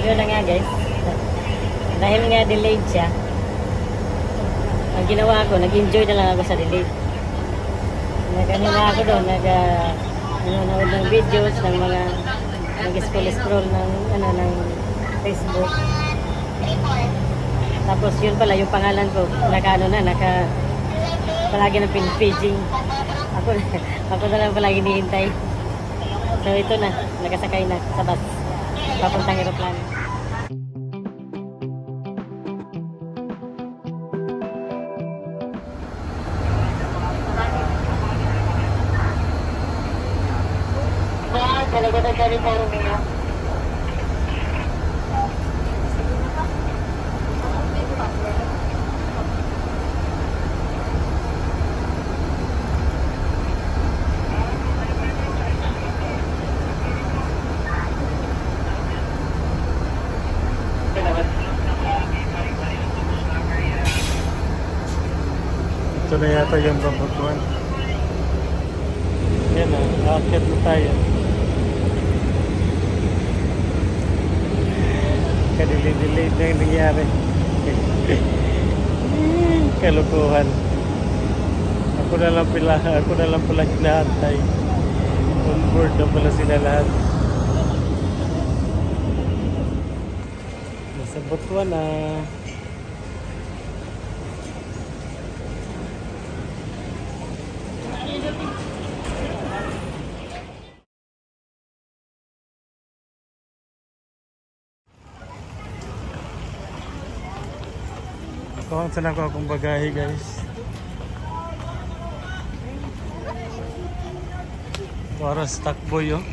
Yun na nga guys. Dahil nga delayed siya, ang ginawa ko, nag-enjoy na lang ako sa delayed. Nag-ano na ako doon, nanonood ng videos ng mga nag-scroll ng ng Facebook. Tapos yun pala yung pangalan ko, palagi na pin-paging. Ako na lang palagi hinihintay. So ito na, nakasakay na sa bus papuntang eroplano. Kalagatan kami parang nila. Ito na yata yung pabutuan. Yan na, akit na tayo. Kadilid-dilid na yung nangyari. Kalukuhan. Ako na lang pala hinahantay. On board na pala sila lahat. Nasa Butuan na. Kuha sa lang ko akong bagahe guys. Oras takboy oh.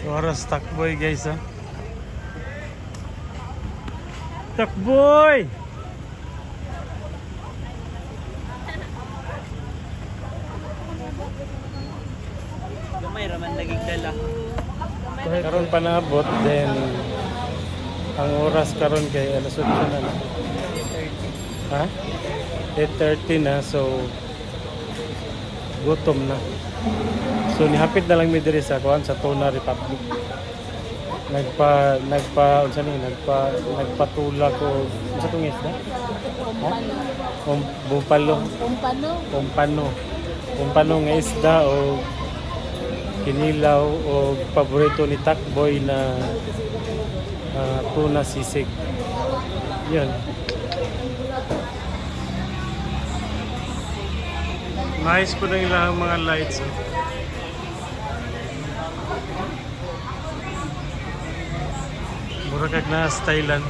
Oras takboy guys oh. Takboy! Gamay raman laging dala. Karon panabot then ang oras karon kay alas 8 na na. Ha? 8:30 na so gutom na. So nihapit na lang mi diri sa kuan sa Tuna Republic. Nagpatula ko sa tungis na. Ha? Pumpano nga isda o kinilaw o paborito ni Takboy na tuna sisig. Yun. Nice po na ilang mga lights. Oh. Muragag na Thailand.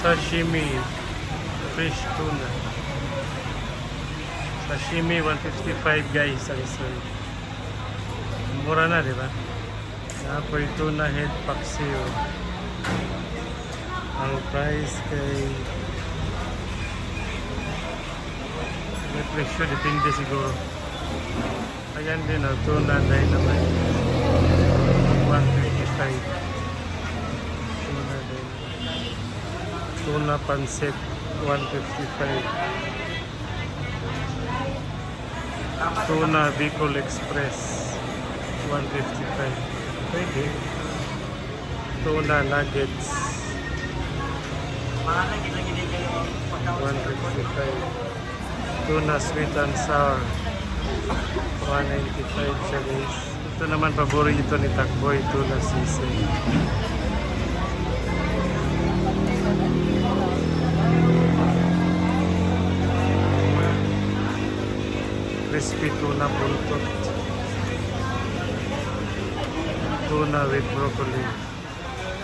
Sashimi. Fish tuna. Sashimi 155 guys. Sorry. Mura na, di ba? Apoy tuna head paksiw. Ang price kay may presyo, depende siguro. Ayan din o, tuna dynamite 125. Tuna dynamite. Tuna pancit 155. Tuna Bicol Express 155. Pwede. Tuna nuggets 155. Tuna sweet and sour 195 siya guys. Ito naman paborito ni Takboy, tuna sisig. Crispy tuna buntot. Tuna with broccoli.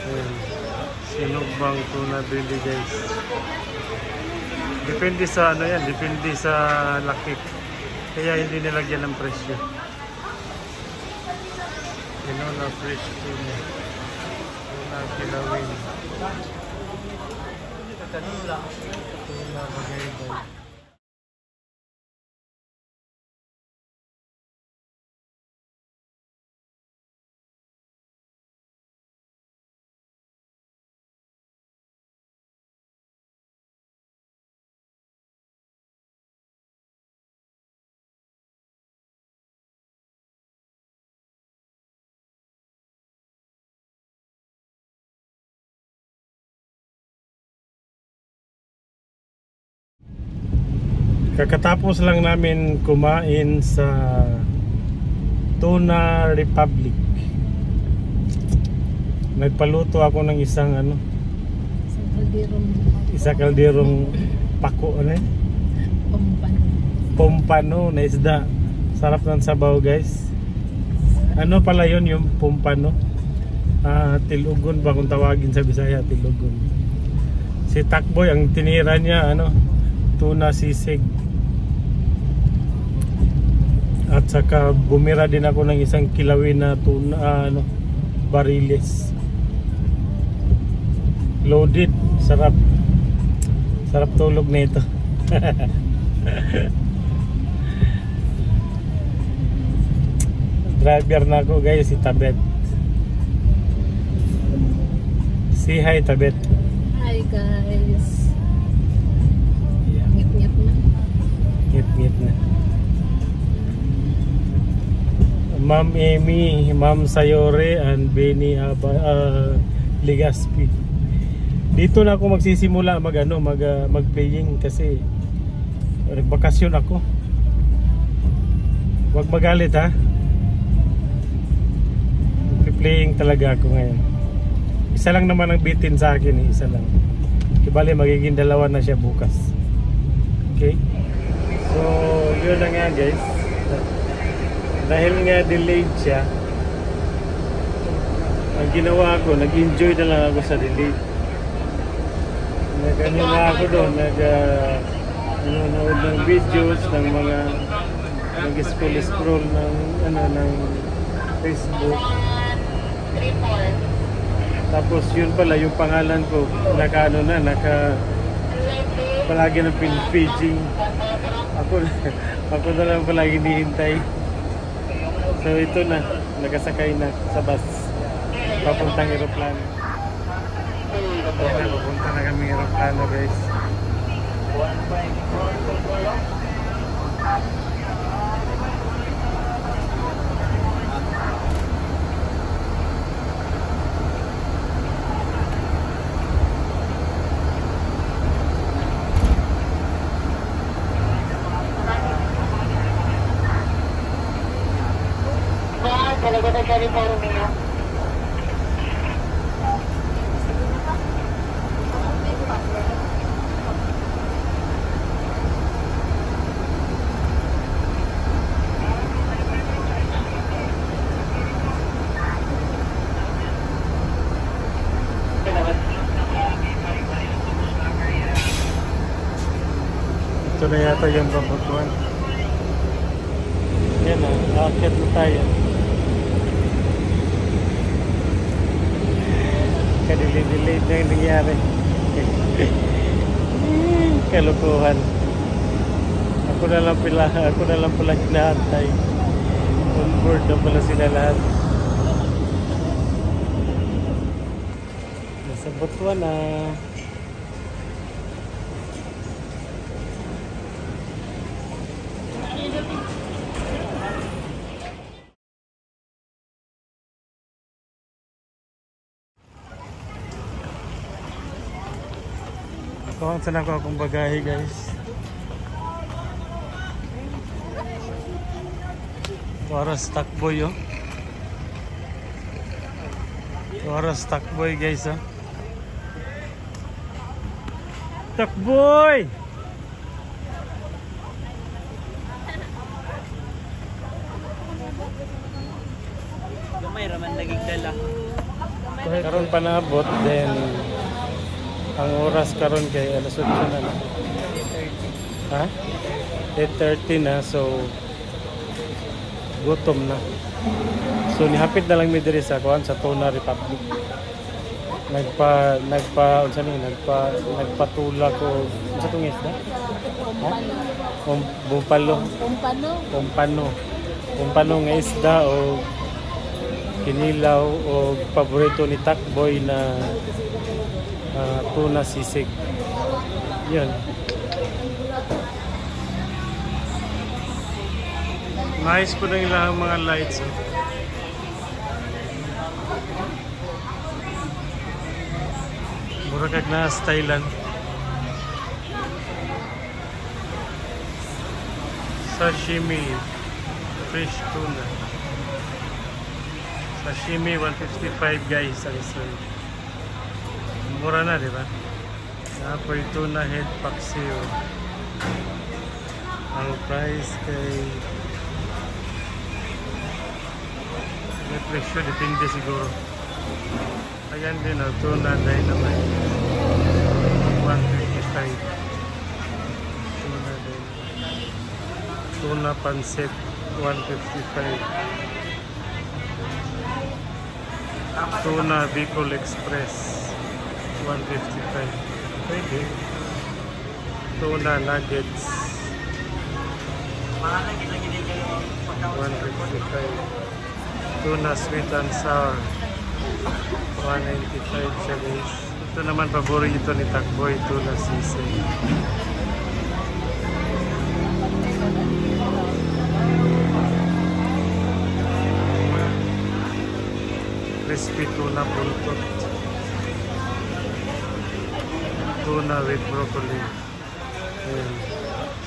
Ayan. Sinugbang tuna belly guys. Depende sa ano yan, depende sa laki. Kaya hindi nilagyan ng presyo. Tinola fresh tuna. Tuna kilawin. Tuna bagay. Kakatapos lang namin kumain sa Tuna Republic. Nagpaluto ako ng isang isa kalderong pako pompano na isda. Sarap ng sabaw, guys. Ano pala yun yung pompano? Tilugon ba kung tawagin sa Bisaya, tilugon. Si Takboy ang tinira niya tuna sisig. At saka bumira din ako ng isang kilawin na tuna bariles. Loaded, sarap. Sarap tulog nito. Driver na ako, guys, si Tabet. Say hi, Tabet. Hi guys. Yeah. Ngit-ngit na. Ngit-ngit na. Ma'am Amy, Ma'am Sayore, and Benny Ligaspi. Dito na ako magsisimula mag-playing kasi nagbakasyon ako. Huwag magalit, ha. Playing talaga ako ngayon. Isa lang naman ang bitin sa akin, isa lang. Kibali magiging dalawa na siya bukas. Okay? So, yun na nga, guys. Dahil nga delayed siya, ang ginawa ko, nag-enjoy na lang ako sa delayed. Nag-ano na ako doon, nanonood ng videos ng mga nag-scroll ng Facebook. Tapos yun pala yung pangalan ko naka palagi ng pin-paging. Ako na lang palagi hinihintay. So ito na, nakasakay na sa bus papuntang eroplano. Papunta na kami eroplano, guys. Ito na yata yung paputuan. Yan na, akit na tayo. Kadilid-dilid na yung nangyari. Kalukuhan. Ako na lang pala hinahantay. On board na pala sila lahat. Nasa Butuan na. Kuhaan sana ko akong bagahe, guys. Oras Takboy, oh. Oras Takboy, guys, oh. Takboy! Gamay raman naging dala. Karon panabot, then ang oras karon kay alas 8 na. Ha? 8:30 na, so gutom na. So nihapit na lang mi diri sa kuan sa Tuna Republic. Nagpatula ko sa tong isda. Ha? Pumpano nga isda o kinilaw o paborito ni Takboy na tuna sisig. Yan. Nice po na ilang mga lights. Oh. Murag na Thailand. Sashimi fish tuna. Sashimi 155 guys ang isa. Mura na, di ba? Apoy tuna head paksiw. Ang price kay may presyo, depende siguro. Ayan din ang tuna dynamite 125. Tuna pancit 155. Tuna Bicol Express 155. Pwede. Tuna nuggets 155. Tuna sweet and sour 195 siya guys. Ito naman paborito ni Takboy, tuna sisig. Crispy tuna buntot. Tuna with broccoli. Ayan.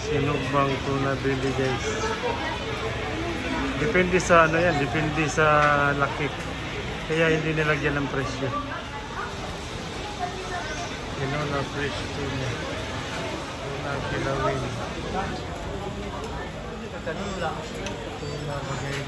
Sinugbang tuna belly guys. Depende sa ano yan, depende sa laki. Kaya hindi nilagyan ng presyo. Tinola fresh tuna. Tuna kilawin. Tuna bagay.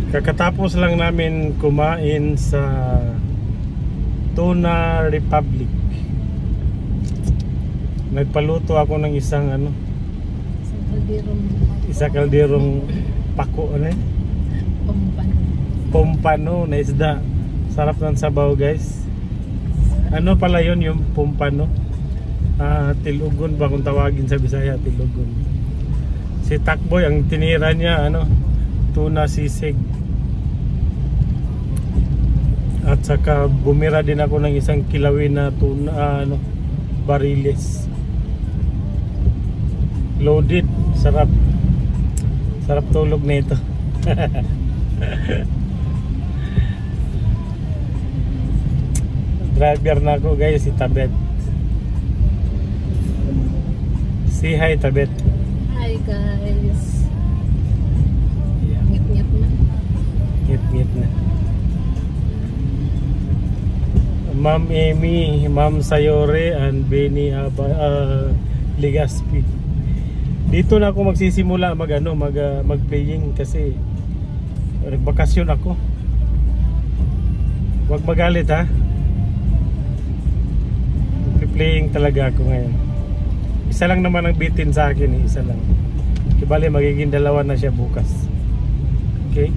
Kakatapos lang namin kumain sa Tuna Republic. Nagpaluto ako ng isang ano, kalderong pako ano eh? Pompano na isda. Sarap ng sabaw guys. Ano pala yun yung pompano? Tilugon ba kung tawagin sa Bisaya, tilugon. Si Takboy ang tinira niya ano, tuna sisig. At saka bumira din ako ng isang kilawin na tuna bariles. Loaded, sarap. Sarap tulog nito. Driver na ako guys, si Tabet. Say hi Tabet. Hi guys. Yeah. Ngit-ngit na. Ngit-ngit na. Ma'am Amy, Ma'am Sayore, and Benny Ligaspi. Dito na ako magsisimula mag-playing kasi nagbakasyon ako. Huwag magalit ha. Playing talaga ako ngayon. Isa lang naman ang bitin sa akin, isa lang. Kibali magiging dalawa na siya bukas. Okay?